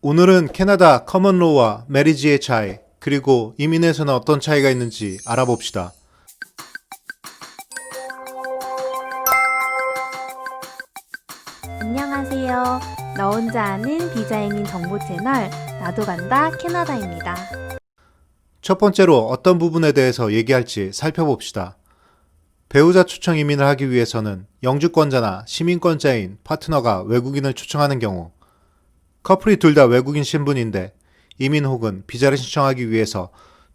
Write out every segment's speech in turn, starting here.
오늘은 캐나다 커먼로우와 메리지의 차이, 그리고 이민에서는 어떤 차이가 있는지 알아봅시다. 안녕하세요. 나 혼자 아는 비자이민 정보 채널 나도 간다 캐나다입니다. 첫 번째로 어떤 부분에 대해서 얘기할지 살펴봅시다. 배우자 초청 이민을 하기 위해서는 영주권자나 시민권자인 파트너가 외국인을 초청하는 경우, 커플이 둘 다 외국인 신분인데 이민 혹은 비자를 신청하기 위해서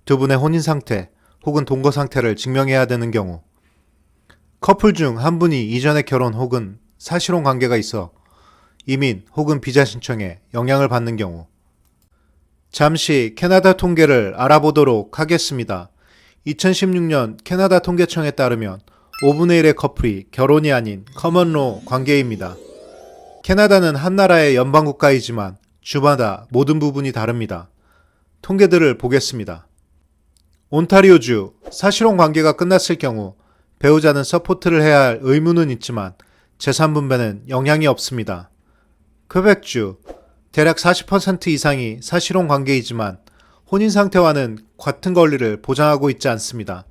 두 분의 혼인 상태 혹은 동거 상태를 증명해야 되는 경우, 커플 중 한 분이 이전에 결혼 혹은 사실혼 관계가 있어 이민 혹은 비자 신청에 영향을 받는 경우. 잠시 캐나다 통계를 알아보도록 하겠습니다. 2016년 캐나다 통계청에 따르면 5분의 1의 커플이 결혼이 아닌 커먼로 관계입니다. 캐나다는 한 나라의 연방국가이지만 주마다 모든 부분이 다릅니다. 통계들을 보겠습니다. 온타리오주, 사실혼 관계가 끝났을 경우 배우자는 서포트를 해야 할 의무는 있지만 재산분배는 영향이 없습니다. 퀘벡주, 대략 40% 이상이 사실혼 관계이지만 혼인 상태와는 같은 권리를 보장하고 있지 않습니다.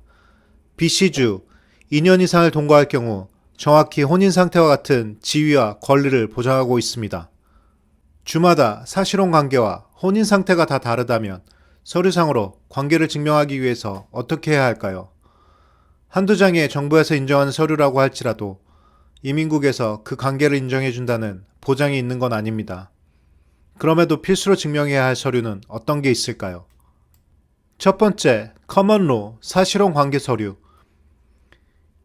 BC주, 2년 이상을 동거할 경우 정확히 혼인 상태와 같은 지위와 권리를 보장하고 있습니다. 주마다 사실혼 관계와 혼인 상태가 다 다르다면 서류상으로 관계를 증명하기 위해서 어떻게 해야 할까요? 한두 장의 정부에서 인정하는 서류라고 할지라도 이민국에서 그 관계를 인정해준다는 보장이 있는 건 아닙니다. 그럼에도 필수로 증명해야 할 서류는 어떤 게 있을까요? 첫 번째, 커먼로, 사실혼 관계 서류.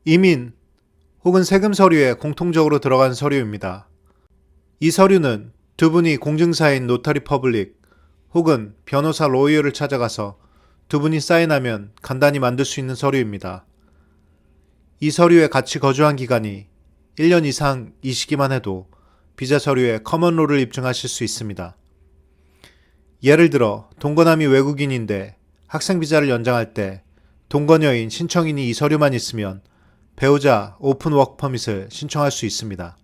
이민 혹은 세금 서류에 공통적으로 들어간 서류입니다. 이 서류는 두 분이 공증사인 노타리 퍼블릭 혹은 변호사 로이어를 찾아가서 두 분이 사인하면 간단히 만들 수 있는 서류입니다. 이 서류에 같이 거주한 기간이 1년 이상이시기만 해도 비자 서류에 커먼로를 입증하실 수 있습니다. 예를 들어 동거남이 외국인인데 학생 비자를 연장할 때 동거녀인 신청인이 이 서류만 있으면 배우자 오픈 워크 퍼밋을 신청할 수 있습니다.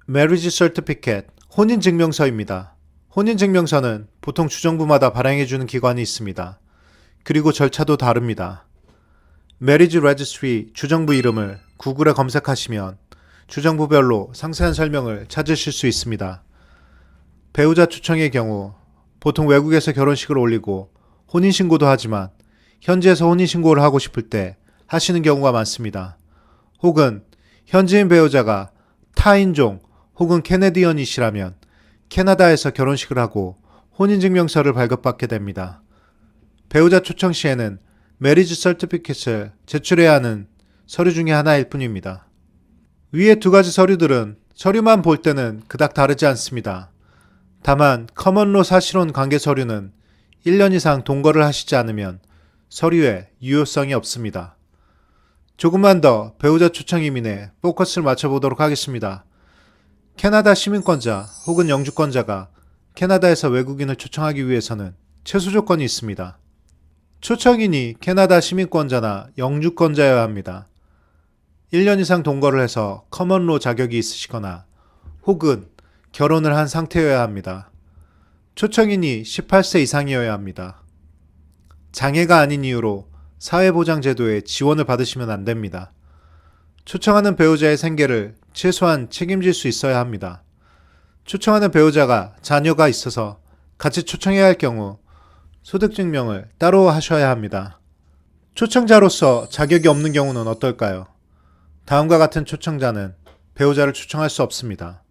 Marriage Certificate, 혼인증명서입니다. 혼인증명서는 보통 주정부마다 발행해주는 기관이 있습니다. 그리고 절차도 다릅니다. Marriage Registry 주정부 이름을 구글에 검색하시면 주정부별로 상세한 설명을 찾으실 수 있습니다. 배우자 초청의 경우 보통 외국에서 결혼식을 올리고 혼인신고도 하지만 현지에서 혼인신고를 하고 싶을 때 하시는 경우가 많습니다. 혹은 현지인 배우자가 타인종 혹은 캐네디언이시라면 캐나다에서 결혼식을 하고 혼인증명서를 발급받게 됩니다. 배우자 초청 시에는 메리지 서티피켓을 제출해야 하는 서류 중에 하나일 뿐입니다. 위의 두 가지 서류들은 서류만 볼 때는 그닥 다르지 않습니다. 다만 커먼로 사실혼 관계 서류는 1년 이상 동거를 하시지 않으면 서류에 유효성이 없습니다. 조금만 더 배우자 초청 이민에 포커스를 맞춰보도록 하겠습니다. 캐나다 시민권자 혹은 영주권자가 캐나다에서 외국인을 초청하기 위해서는 최소 조건이 있습니다. 초청인이 캐나다 시민권자나 영주권자여야 합니다. 1년 이상 동거를 해서 커먼로 자격이 있으시거나 혹은 결혼을 한 상태여야 합니다. 초청인이 18세 이상이어야 합니다. 장애가 아닌 이유로 사회보장제도에 지원을 받으시면 안 됩니다. 초청하는 배우자의 생계를 최소한 책임질 수 있어야 합니다. 초청하는 배우자가 자녀가 있어서 같이 초청해야 할 경우 소득증명을 따로 하셔야 합니다. 초청자로서 자격이 없는 경우는 어떨까요? 다음과 같은 초청자는 배우자를 초청할 수 없습니다.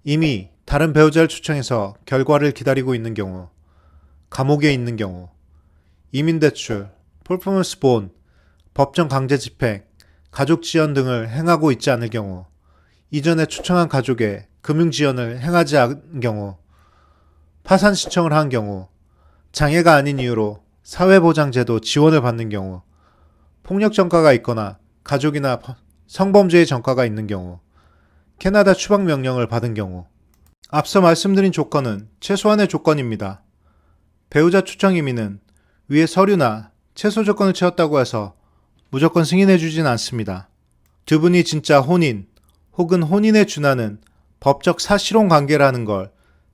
이미 다른 배우자를 초청해서 결과를 기다리고 있는 경우, 감옥에 있는 경우, 이민대출, 퍼포먼스 본, 법정 강제 집행, 가족 지원 등을 행하고 있지 않을 경우, 이전에 초청한 가족에 금융 지원을 행하지 않은 경우, 파산 신청을 한 경우, 장애가 아닌 이유로 사회보장제도 지원을 받는 경우, 폭력 전과가 있거나 가족이나 성범죄의 전과가 있는 경우, 캐나다 추방 명령을 받은 경우. 앞서 말씀드린 조건은 최소한의 조건입니다. 배우자 초청 이민은 위의 서류나 최소 조건을 채웠다고 해서 무조건 승인해주진 않습니다. 두 분이 진짜 혼인 혹은 혼인에 준하는 법적 사실혼 관계라는 걸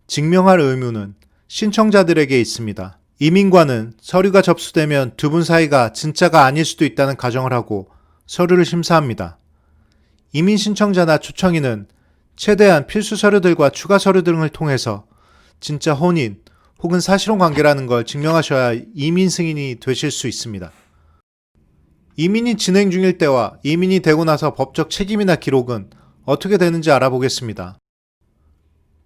증명할 의무는 신청자들에게 있습니다. 이민관은 서류가 접수되면 두 분 사이가 진짜가 아닐 수도 있다는 가정을 하고 서류를 심사합니다. 이민 신청자나 초청인은 최대한 필수 서류들과 추가 서류 등을 통해서 진짜 혼인 혹은 사실혼 관계라는 걸 증명하셔야 이민 승인이 되실 수 있습니다. 이민이 진행 중일 때와 이민이 되고 나서 법적 책임이나 기록은 어떻게 되는지 알아보겠습니다.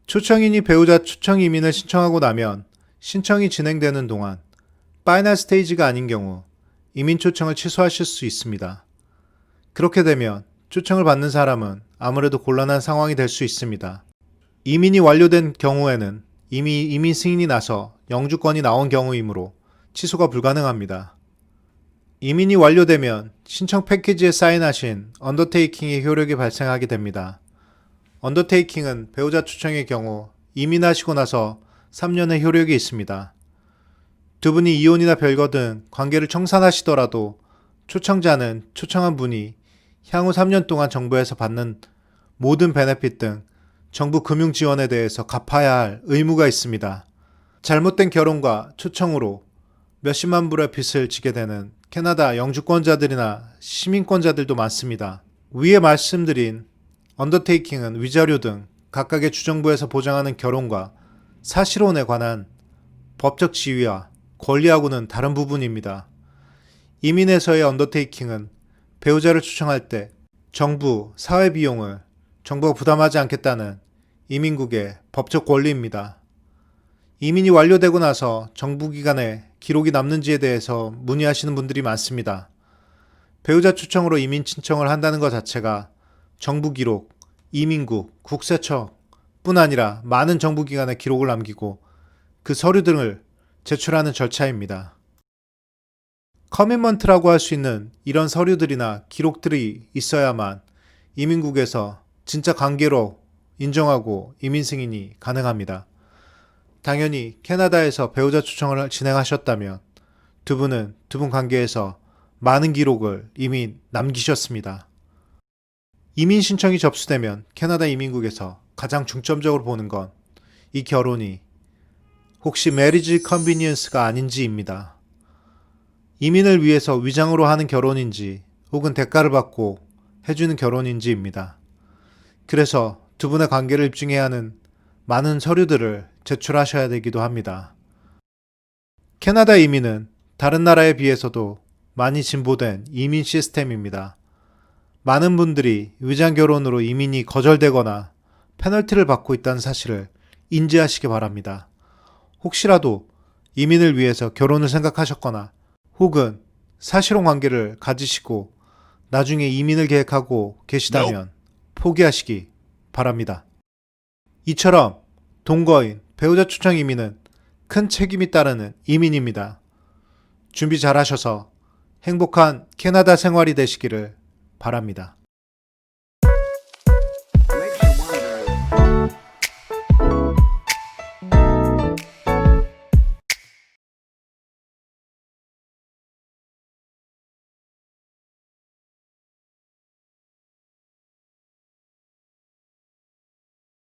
초청인이 배우자 초청 이민을 신청하고 나면 신청이 진행되는 동안 파이널 스테이지가 아닌 경우 이민 초청을 취소하실 수 있습니다. 그렇게 되면 초청을 받는 사람은 아무래도 곤란한 상황이 될 수 있습니다. 이민이 완료된 경우에는 이미 이민 승인이 나서 영주권이 나온 경우이므로 취소가 불가능합니다. 이민이 완료되면 신청 패키지에 사인하신 언더테이킹의 효력이 발생하게 됩니다. 언더테이킹은 배우자 초청의 경우 이민하시고 나서 3년의 효력이 있습니다. 두 분이 이혼이나 별거 등 관계를 청산하시더라도 초청자는 초청한 분이 향후 3년 동안 정부에서 받는 모든 베네핏 등 정부 금융 지원에 대해서 갚아야 할 의무가 있습니다. 잘못된 결혼과 초청으로 몇십만 불의 빚을 지게 되는 캐나다 영주권자들이나 시민권자들도 많습니다. 위에 말씀드린 언더테이킹은 위자료 등 각각의 주정부에서 보장하는 결혼과 사실혼에 관한 법적 지위와 권리하고는 다른 부분입니다. 이민에서의 언더테이킹은 배우자를 초청할 때 정부, 사회 비용을 정부가 부담하지 않겠다는 이민국의 법적 권리입니다. 이민이 완료되고 나서 정부기관에 기록이 남는지에 대해서 문의하시는 분들이 많습니다. 배우자 초청으로 이민 신청을 한다는 것 자체가 정부 기록, 이민국, 국세청 뿐 아니라 많은 정부기관에 기록을 남기고 그 서류 등을 제출하는 절차입니다. 커밋먼트라고 할 수 있는 이런 서류들이나 기록들이 있어야만 이민국에서 진짜 관계로 인정하고 이민 승인이 가능합니다. 당연히 캐나다에서 배우자 초청을 진행하셨다면 두 분은 두 분 관계에서 많은 기록을 이미 남기셨습니다. 이민 신청이 접수되면 캐나다 이민국에서 가장 중점적으로 보는 건 이 결혼이 혹시 메리지 컨비니언스가 아닌지입니다. 이민을 위해서 위장으로 하는 결혼인지 혹은 대가를 받고 해주는 결혼인지입니다. 그래서 두 분의 관계를 입증해야 하는 많은 서류들을 제출하셔야 되기도 합니다. 캐나다 이민은 다른 나라에 비해서도 많이 진보된 이민 시스템입니다. 많은 분들이 위장 결혼으로 이민이 거절되거나 페널티를 받고 있다는 사실을 인지하시기 바랍니다. 혹시라도 이민을 위해서 결혼을 생각하셨거나 혹은 사실혼 관계를 가지시고 나중에 이민을 계획하고 계시다면 포기하시기 바랍니다. 이처럼 동거인, 배우자 초청 이민은 큰 책임이 따르는 이민입니다. 준비 잘 하셔서 행복한 캐나다 생활이 되시기를 바랍니다.